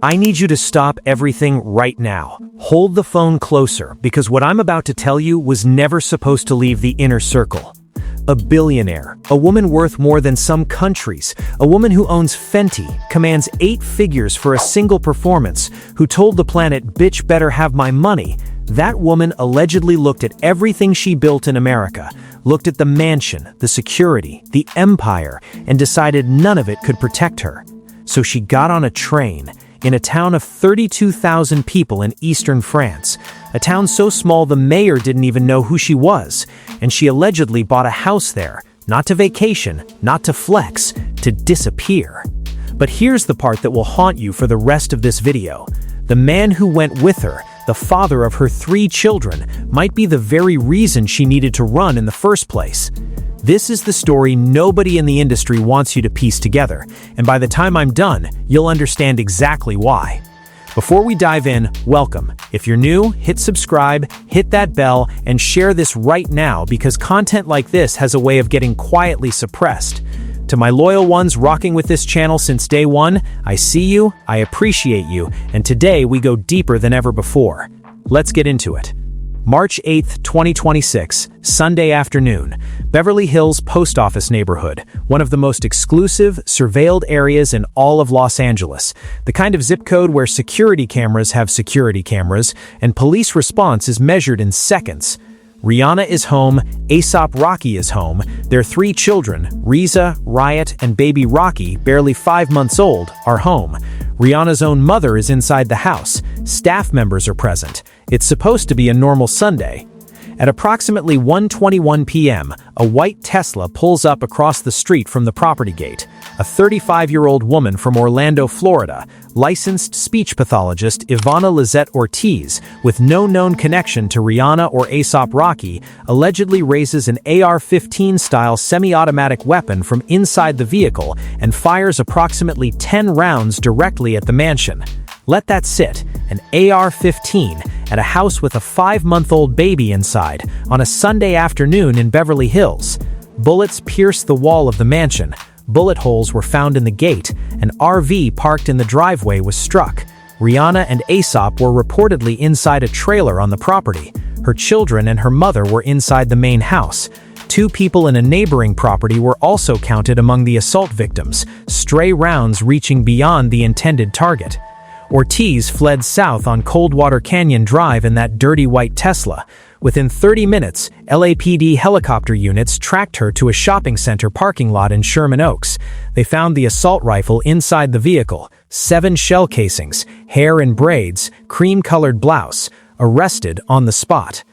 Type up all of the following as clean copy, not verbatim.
I need you to stop everything right now. Hold the phone closer, because what I'm about to tell you was never supposed to leave the inner circle. A billionaire, a woman worth more than some countries, a woman who owns Fenty, commands 8 figures for a single performance, who told the planet, "Bitch better have my money." That woman allegedly looked at everything she built in America, looked at the mansion, the security, the empire, and decided none of it could protect her. So she got on a train in a town of 32,000 people in eastern France, a town so small the mayor didn't even know who she was, and she allegedly bought a house there, not to vacation, not to flex, to disappear. But here's the part that will haunt you for the rest of this video. The man who went with her, the father of her 3 children, might be the very reason she needed to run in the first place. This is the story nobody in the industry wants you to piece together, and by the time I'm done, you'll understand exactly why. Before we dive in, welcome. If you're new, hit subscribe, hit that bell, and share this right now because content like this has a way of getting quietly suppressed. To my loyal ones rocking with this channel since day one, I see you, I appreciate you, and today we go deeper than ever before. Let's get into it. March 8, 2026, Sunday afternoon, Beverly Hills post office neighborhood, one of the most exclusive, surveilled areas in all of Los Angeles, the kind of zip code where security cameras have security cameras, and police response is measured in seconds. Rihanna is home, ASAP Rocky is home, their 3 children, Riza, Riot, and baby Rocky, barely 5 months old, are home. Rihanna's own mother is inside the house. Staff members are present. It's supposed to be a normal Sunday. At approximately 1:21 p.m., a white Tesla pulls up across the street from the property gate. A 35-year-old woman from Orlando, Florida, licensed speech pathologist Ivana Lizette Ortiz, with no known connection to Rihanna or ASAP Rocky, allegedly raises an AR-15-style semi-automatic weapon from inside the vehicle and fires approximately 10 rounds directly at the mansion. Let that sit. An AR-15 at a house with a 5-month-old baby inside on a Sunday afternoon in Beverly Hills. Bullets pierced the wall of the mansion. Bullet holes were found in the gate. An RV parked in the driveway was struck. Rihanna and ASAP were reportedly inside a trailer on the property. Her children and her mother were inside the main house. 2 people in a neighboring property were also counted among the assault victims, stray rounds reaching beyond the intended target. Ortiz fled south on Coldwater Canyon Drive in that dirty white Tesla. Within 30 minutes, LAPD helicopter units tracked her to a shopping center parking lot in Sherman Oaks. They found the assault rifle inside the vehicle, 7 shell casings, hair in braids, cream-colored blouse. Arrested on the spot.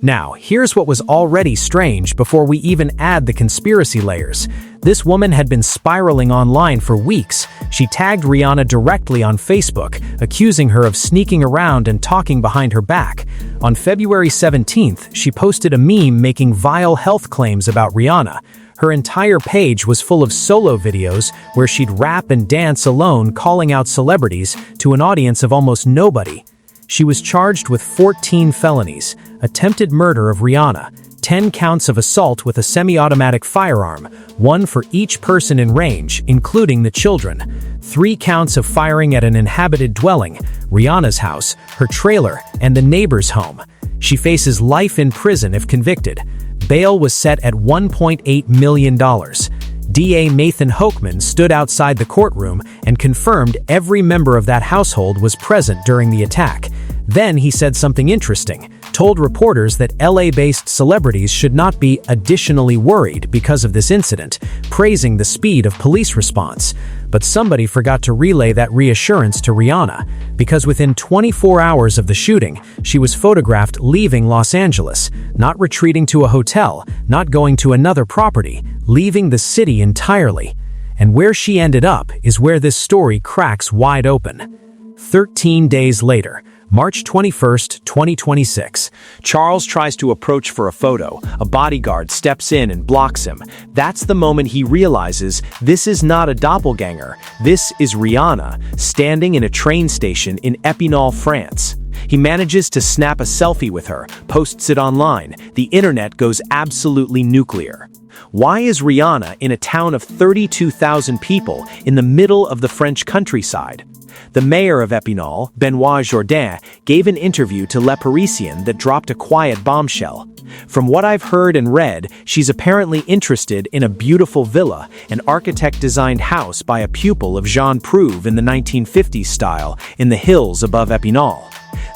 Now, here's what was already strange before we even add the conspiracy layers. This woman had been spiraling online for weeks. She tagged Rihanna directly on Facebook, accusing her of sneaking around and talking behind her back. On February 17th, she posted a meme making vile health claims about Rihanna. Her entire page was full of solo videos where she'd rap and dance alone, calling out celebrities to an audience of almost nobody. She was charged with 14 felonies, attempted murder of Rihanna, 10 counts of assault with a semi-automatic firearm, 1 for each person in range, including the children, 3 counts of firing at an inhabited dwelling, Rihanna's house, her trailer, and the neighbor's home. She faces life in prison if convicted. Bail was set at $1.8 million. DA Nathan Hochman stood outside the courtroom and confirmed every member of that household was present during the attack. Then he said something interesting, told reporters that LA-based celebrities should not be additionally worried because of this incident, praising the speed of police response. But somebody forgot to relay that reassurance to Rihanna, because within 24 hours of the shooting, she was photographed leaving Los Angeles, not retreating to a hotel, not going to another property, leaving the city entirely. And where she ended up is where this story cracks wide open. 13 days later, March 21st, 2026. Charles tries to approach for a photo. A bodyguard steps in and blocks him. That's the moment he realizes this is not a doppelganger. This is Rihanna, standing in a train station in Épinal, France. He manages to snap a selfie with her, posts it online. The internet goes absolutely nuclear. Why is Rihanna in a town of 32,000 people in the middle of the French countryside? The mayor of Épinal, Benoit Jourdain, gave an interview to Le Parisien that dropped a quiet bombshell. From what I've heard and read, she's apparently interested in a beautiful villa, an architect-designed house by a pupil of Jean Prouvé in the 1950s style, in the hills above Épinal.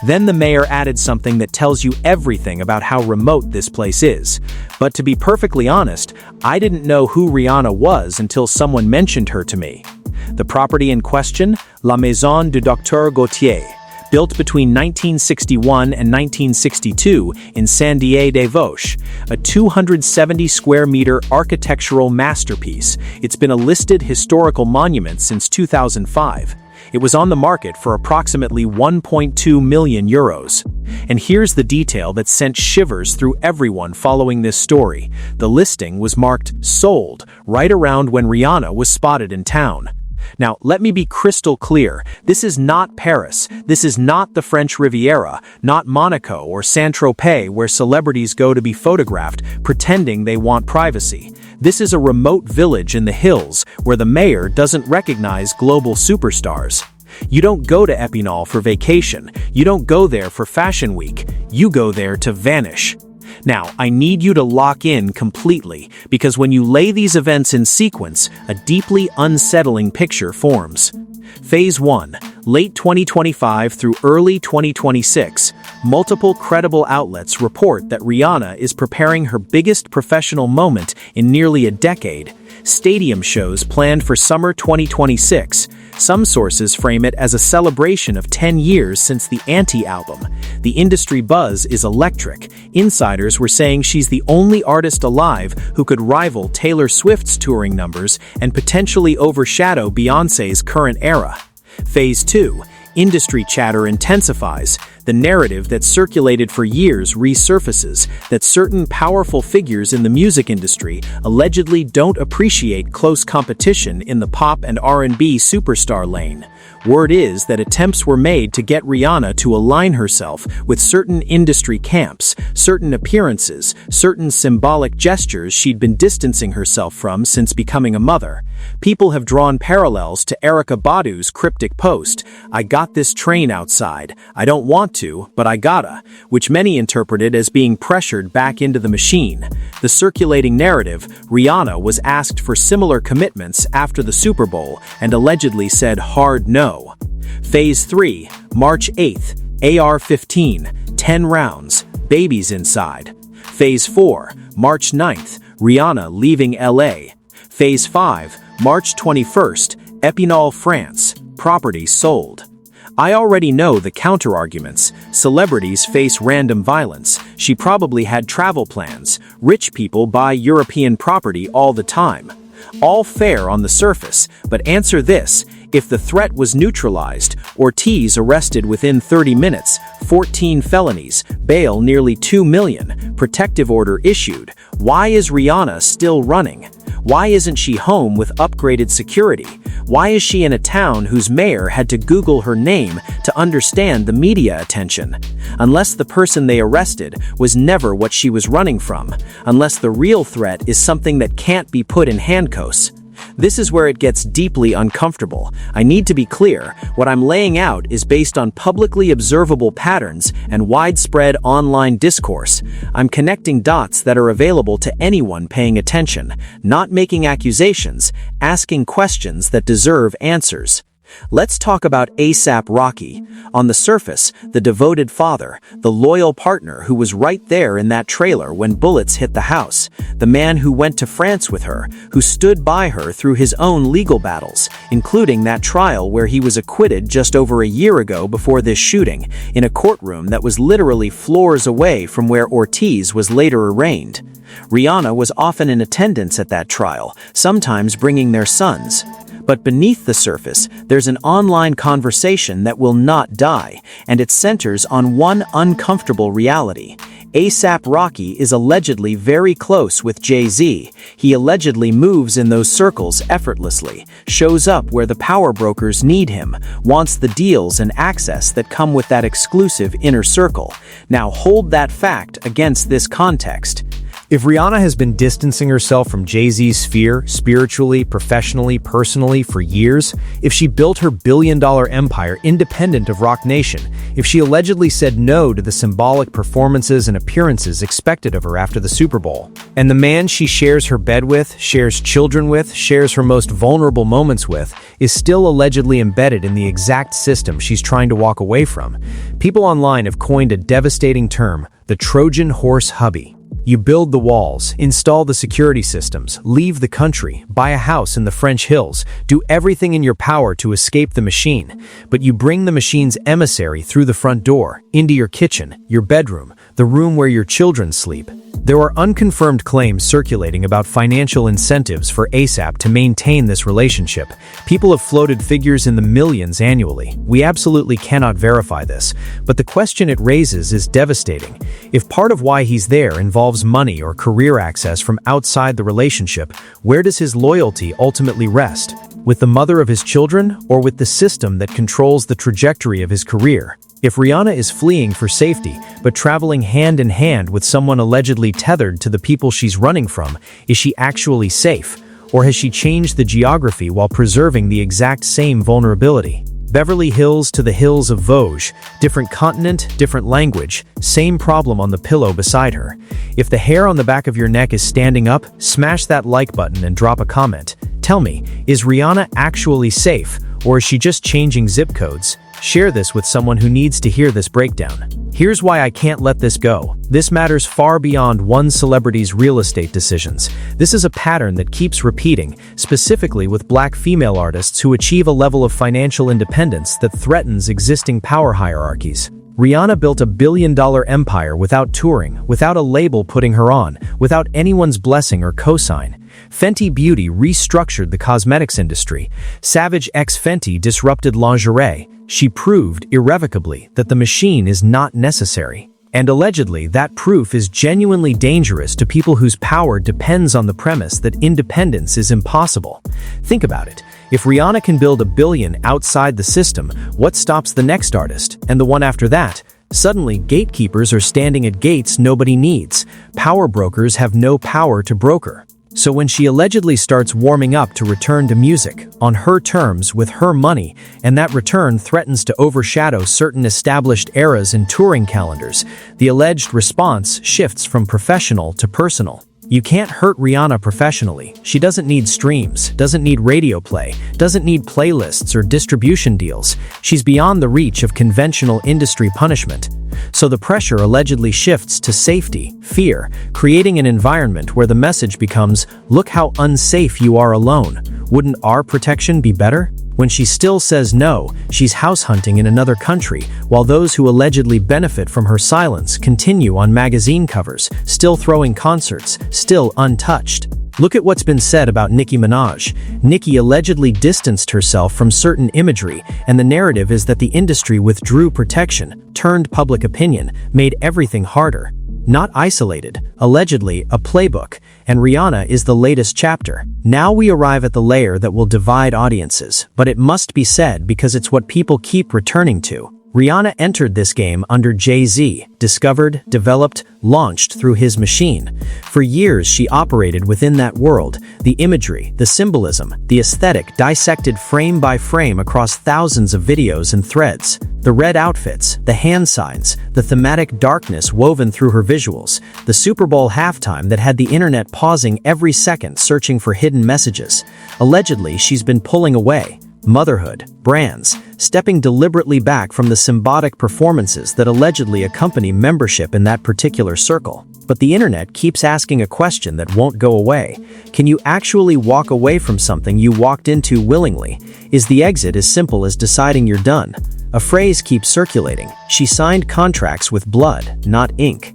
Then the mayor added something that tells you everything about how remote this place is. But to be perfectly honest, I didn't know who Rihanna was until someone mentioned her to me. The property in question, La Maison du Docteur Gauthier, built between 1961 and 1962 in Saint-Dié-des-Vosges, a 270-square-meter architectural masterpiece. It's been a listed historical monument since 2005. It was on the market for approximately 1.2 million euros. And here's the detail that sent shivers through everyone following this story. The listing was marked sold right around when Rihanna was spotted in town. Now, let me be crystal clear. This is not Paris. This is not the French Riviera, not Monaco or Saint-Tropez where celebrities go to be photographed, pretending they want privacy. This is a remote village in the hills where the mayor doesn't recognize global superstars. You don't go to Épinal for vacation. You don't go there for Fashion Week. You go there to vanish. Now, I need you to lock in completely, because when you lay these events in sequence, a deeply unsettling picture forms. Phase 1, late 2025 through early 2026, multiple credible outlets report that Rihanna is preparing her biggest professional moment in nearly a decade. Stadium shows planned for summer 2026. Some sources frame it as a celebration of 10 years since the Anti album. The industry buzz is electric. Insiders were saying she's the only artist alive who could rival Taylor Swift's touring numbers and potentially overshadow Beyoncé's current era. Phase 2. Industry chatter intensifies. The narrative that circulated for years resurfaces, that certain powerful figures in the music industry allegedly don't appreciate close competition in the pop and R&B superstar lane. Word is that attempts were made to get Rihanna to align herself with certain industry camps, certain appearances, certain symbolic gestures she'd been distancing herself from since becoming a mother. People have drawn parallels to Erykah Badu's cryptic post, "I got this train outside. I don't want to, but I gotta," which many interpreted as being pressured back into the machine. The circulating narrative, Rihanna was asked for similar commitments after the Super Bowl and allegedly said hard no. Phase 3, March 8th, AR-15, 10 rounds, babies inside. Phase 4, March 9th, Rihanna leaving LA. Phase 5, March 21st, Épinal, France, property sold. I already know the counter-arguments. Celebrities face random violence. She probably had travel plans. Rich people buy European property all the time. All fair on the surface, but answer this. If the threat was neutralized, Ortiz arrested within 30 minutes, 14 felonies, bail nearly $2 million, protective order issued, why is Rihanna still running? Why isn't she home with upgraded security? Why is she in a town whose mayor had to Google her name to understand the media attention? Unless the person they arrested was never what she was running from, unless the real threat is something that can't be put in handcuffs. This is where it gets deeply uncomfortable. I need to be clear, what I'm laying out is based on publicly observable patterns and widespread online discourse. I'm connecting dots that are available to anyone paying attention, not making accusations, asking questions that deserve answers. Let's talk about ASAP Rocky. On the surface, the devoted father, the loyal partner who was right there in that trailer when bullets hit the house, the man who went to France with her, who stood by her through his own legal battles, including that trial where he was acquitted just over a year ago before this shooting, in a courtroom that was literally floors away from where Ortiz was later arraigned. Rihanna was often in attendance at that trial, sometimes bringing their sons. But beneath the surface, there's an online conversation that will not die, and it centers on one uncomfortable reality. ASAP Rocky is allegedly very close with Jay-Z. He allegedly moves in those circles effortlessly, shows up where the power brokers need him, wants the deals and access that come with that exclusive inner circle. Now hold that fact against this context. If Rihanna has been distancing herself from Jay-Z's sphere, spiritually, professionally, personally, for years, if she built her billion-dollar empire independent of Roc Nation, if she allegedly said no to the symbolic performances and appearances expected of her after the Super Bowl, and the man she shares her bed with, shares children with, shares her most vulnerable moments with, is still allegedly embedded in the exact system she's trying to walk away from, people online have coined a devastating term, the Trojan horse hubby. You build the walls, install the security systems, leave the country, buy a house in the French Hills, do everything in your power to escape the machine, but you bring the machine's emissary through the front door, into your kitchen, your bedroom, the room where your children sleep. There are unconfirmed claims circulating about financial incentives for ASAP to maintain this relationship. People have floated figures in the millions annually. We absolutely cannot verify this, but the question it raises is devastating. If part of why he's there involves money or career access from outside the relationship, where does his loyalty ultimately rest? With the mother of his children, or with the system that controls the trajectory of his career? If Rihanna is fleeing for safety, but traveling hand in hand with someone allegedly tethered to the people she's running from, is she actually safe? Or has she changed the geography while preserving the exact same vulnerability? Beverly Hills to the hills of Vosges, different continent, different language, same problem on the pillow beside her. If the hair on the back of your neck is standing up, smash that like button and drop a comment. Tell me, is Rihanna actually safe, or is she just changing zip codes? Share this with someone who needs to hear this breakdown. Here's why I can't let this go. This matters far beyond one celebrity's real estate decisions. This is a pattern that keeps repeating, specifically with Black female artists who achieve a level of financial independence that threatens existing power hierarchies. Rihanna built a billion-dollar empire without touring, without a label putting her on, without anyone's blessing or cosign. Fenty Beauty restructured the cosmetics industry. Savage X Fenty disrupted lingerie. She proved, irrevocably, that the machine is not necessary. And allegedly, that proof is genuinely dangerous to people whose power depends on the premise that independence is impossible. Think about it. If Rihanna can build $1 billion outside the system, what stops the next artist, and the one after that? Suddenly, gatekeepers are standing at gates nobody needs. Power brokers have no power to broker. So when she allegedly starts warming up to return to music, on her terms, with her money, and that return threatens to overshadow certain established eras in touring calendars, the alleged response shifts from professional to personal. You can't hurt Rihanna professionally. She doesn't need streams, doesn't need radio play, doesn't need playlists or distribution deals. She's beyond the reach of conventional industry punishment. So the pressure allegedly shifts to safety, fear, creating an environment where the message becomes, look how unsafe you are alone. Wouldn't our protection be better? When she still says no, she's house hunting in another country, while those who allegedly benefit from her silence continue on magazine covers, still throwing concerts, still untouched. Look at what's been said about Nicki Minaj. Nicki allegedly distanced herself from certain imagery, and the narrative is that the industry withdrew protection, turned public opinion, made everything harder. Not isolated, allegedly a playbook, and Rihanna is the latest chapter. Now we arrive at the layer that will divide audiences, but it must be said because it's what people keep returning to. Rihanna entered this game under Jay-Z, discovered, developed, launched through his machine. For years she operated within that world, the imagery, the symbolism, the aesthetic dissected frame by frame across thousands of videos and threads. The red outfits, the hand signs, the thematic darkness woven through her visuals, the Super Bowl halftime that had the internet pausing every second searching for hidden messages. Allegedly, she's been pulling away. Motherhood, brands, stepping deliberately back from the symbolic performances that allegedly accompany membership in that particular circle. But the internet keeps asking a question that won't go away. Can you actually walk away from something you walked into willingly? Is the exit as simple as deciding you're done? A phrase keeps circulating. She signed contracts with blood, not ink.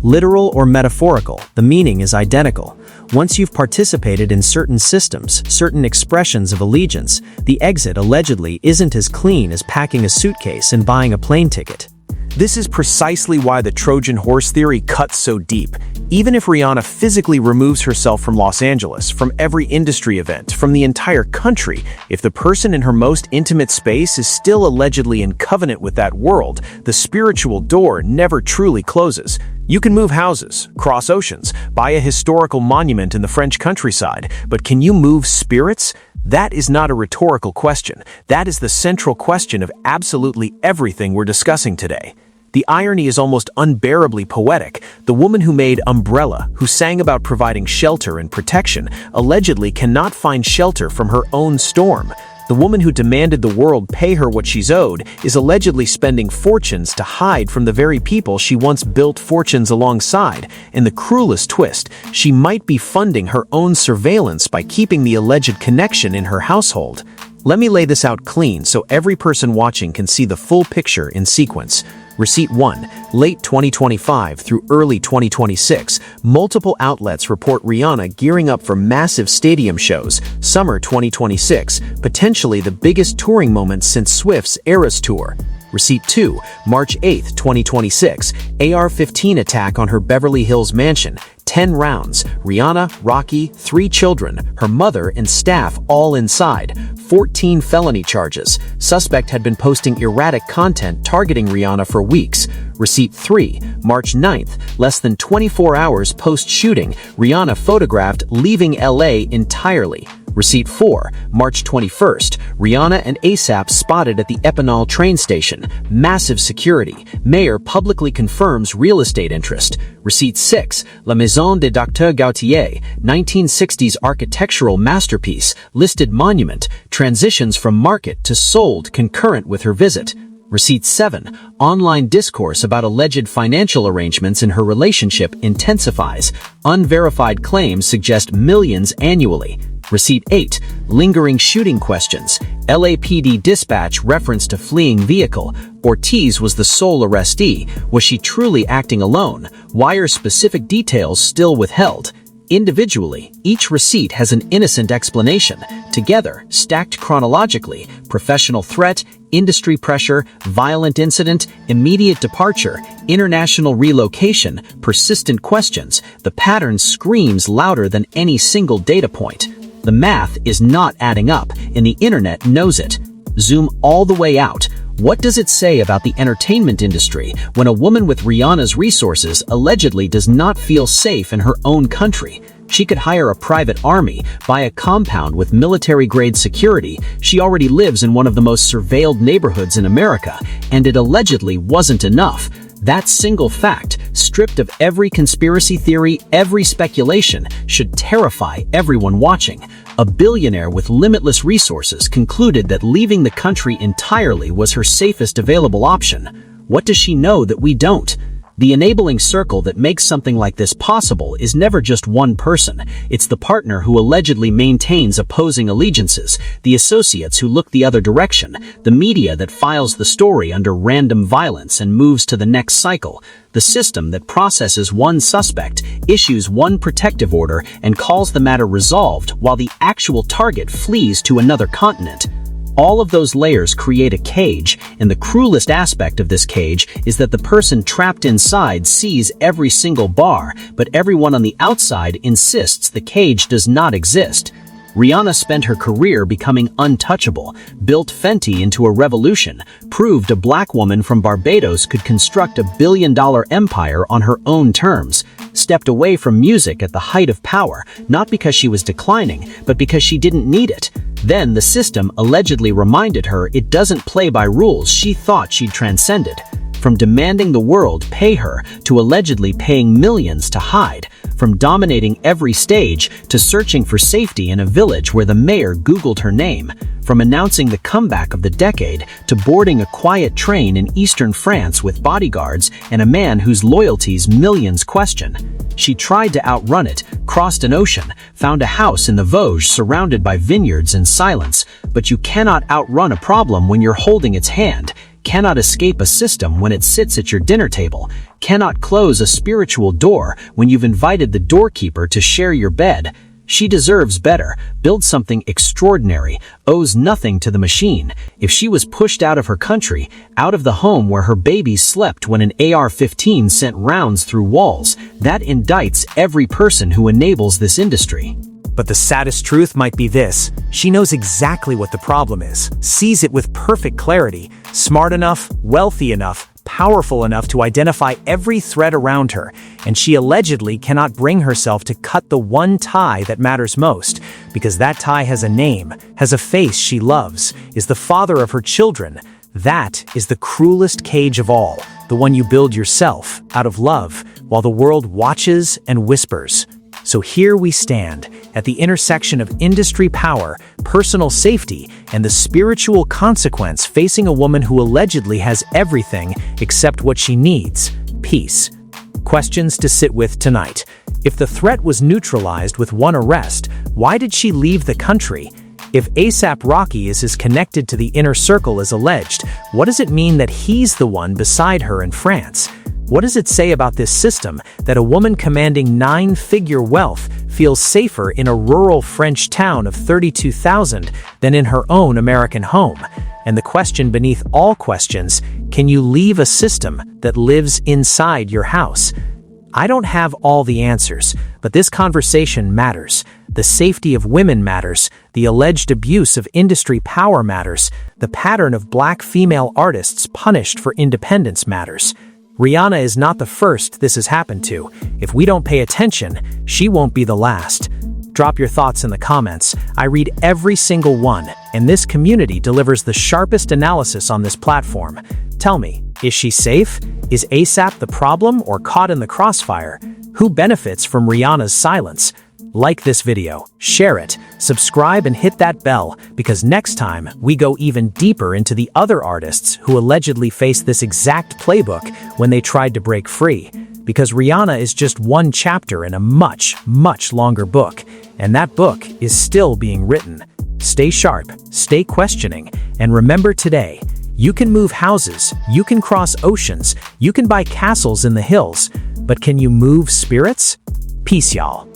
Literal or metaphorical, the meaning is identical. Once you've participated in certain systems, certain expressions of allegiance, the exit allegedly isn't as clean as packing a suitcase and buying a plane ticket. This is precisely why the Trojan horse theory cuts so deep. Even if Rihanna physically removes herself from Los Angeles, from every industry event, from the entire country, if the person in her most intimate space is still allegedly in covenant with that world, the spiritual door never truly closes. You can move houses, cross oceans, buy a historical monument in the French countryside, but can you move spirits? That is not a rhetorical question. That is the central question of absolutely everything we're discussing today. The irony is almost unbearably poetic. The woman who made Umbrella, who sang about providing shelter and protection, allegedly cannot find shelter from her own storm. The woman who demanded the world pay her what she's owed is allegedly spending fortunes to hide from the very people she once built fortunes alongside. And the cruelest twist, she might be funding her own surveillance by keeping the alleged connection in her household. Let me lay this out clean so every person watching can see the full picture in sequence. Receipt 1. Late 2025 through early 2026, multiple outlets report Rihanna gearing up for massive stadium shows, summer 2026, potentially the biggest touring moment since Swift's Eras Tour. Receipt 2. March 8, 2026, AR-15 attack on her Beverly Hills mansion. 10 rounds, Rihanna, Rocky, 3 children, her mother and staff all inside. 14 felony charges. Suspect had been posting erratic content targeting Rihanna for weeks. Receipt 3. March 9th, less than 24 hours post-shooting, Rihanna photographed leaving LA entirely. Receipt 4. March 21st, Rihanna and ASAP spotted at the Epinal train station. Massive security. Mayor publicly confirms real estate interest. Receipt 6. La Maison de Dr. Gautier, 1960s architectural masterpiece, listed monument, transitions from market to sold concurrent with her visit. Receipt 7. Online discourse about alleged financial arrangements in her relationship intensifies. Unverified claims suggest millions annually. Receipt 8. Lingering shooting questions. LAPD dispatch reference to fleeing vehicle. Ortiz was the sole arrestee. Was she truly acting alone? Why are specific details still withheld? Individually, each receipt has an innocent explanation. Together, stacked chronologically, professional threat, industry pressure, violent incident, immediate departure, international relocation, persistent questions, the pattern screams louder than any single data point. The math is not adding up, and the internet knows it. Zoom all the way out. What does it say about the entertainment industry when a woman with Rihanna's resources allegedly does not feel safe in her own country? She could hire a private army, buy a compound with military-grade security. She already lives in one of the most surveilled neighborhoods in America, and it allegedly wasn't enough. That single fact, stripped of every conspiracy theory, every speculation, should terrify everyone watching. A billionaire with limitless resources concluded that leaving the country entirely was her safest available option. What does she know that we don't? The enabling circle that makes something like this possible is never just one person. It's the partner who allegedly maintains opposing allegiances, the associates who look the other direction, the media that files the story under random violence and moves to the next cycle, the system that processes one suspect, issues one protective order, and calls the matter resolved while the actual target flees to another continent. All of those layers create a cage, and the cruelest aspect of this cage is that the person trapped inside sees every single bar, but everyone on the outside insists the cage does not exist. Rihanna spent her career becoming untouchable, built Fenty into a revolution, proved a black woman from Barbados could construct a billion-dollar empire on her own terms, stepped away from music at the height of power, not because she was declining, but because she didn't need it. Then the system allegedly reminded her it doesn't play by rules she thought she'd transcended. From demanding the world pay her to allegedly paying millions to hide, from dominating every stage to searching for safety in a village where the mayor Googled her name, from announcing the comeback of the decade to boarding a quiet train in eastern France with bodyguards and a man whose loyalties millions question. She tried to outrun it, crossed an ocean, found a house in the Vosges surrounded by vineyards and silence, but you cannot outrun a problem when you're holding its hand, cannot escape a system when it sits at your dinner table, cannot close a spiritual door when you've invited the doorkeeper to share your bed. She deserves better, builds something extraordinary, owes nothing to the machine. If she was pushed out of her country, out of the home where her babies slept when an AR-15 sent rounds through walls, that indicts every person who enables this industry. But the saddest truth might be this: she knows exactly what the problem is, sees it with perfect clarity, smart enough, wealthy enough, powerful enough to identify every threat around her, and she allegedly cannot bring herself to cut the one tie that matters most, because that tie has a name, has a face she loves, is the father of her children. That is the cruelest cage of all, the one you build yourself, out of love, while the world watches and whispers. So here we stand, at the intersection of industry power, personal safety, and the spiritual consequence facing a woman who allegedly has everything except what she needs: peace. Questions to sit with tonight. If the threat was neutralized with one arrest, why did she leave the country? If ASAP Rocky is as connected to the inner circle as alleged, what does it mean that he's the one beside her in France? What does it say about this system that a woman commanding nine-figure wealth feels safer in a rural French town of 32,000 than in her own American home? And the question beneath all questions: can you leave a system that lives inside your house? I don't have all the answers, but this conversation matters. The safety of women matters. The alleged abuse of industry power matters. The pattern of black female artists punished for independence matters. Rihanna is not the first this has happened to. If we don't pay attention, she won't be the last. Drop your thoughts in the comments. I read every single one, and this community delivers the sharpest analysis on this platform. Tell me, is she safe? Is ASAP the problem or caught in the crossfire? Who benefits from Rihanna's silence? Like this video, share it, subscribe, and hit that bell, because next time we go even deeper into the other artists who allegedly faced this exact playbook when they tried to break free. Because Rihanna is just one chapter in a much, much longer book, and that book is still being written. Stay sharp, stay questioning, and remember today: you can move houses, you can cross oceans, you can buy castles in the hills, but can you move spirits? Peace, y'all.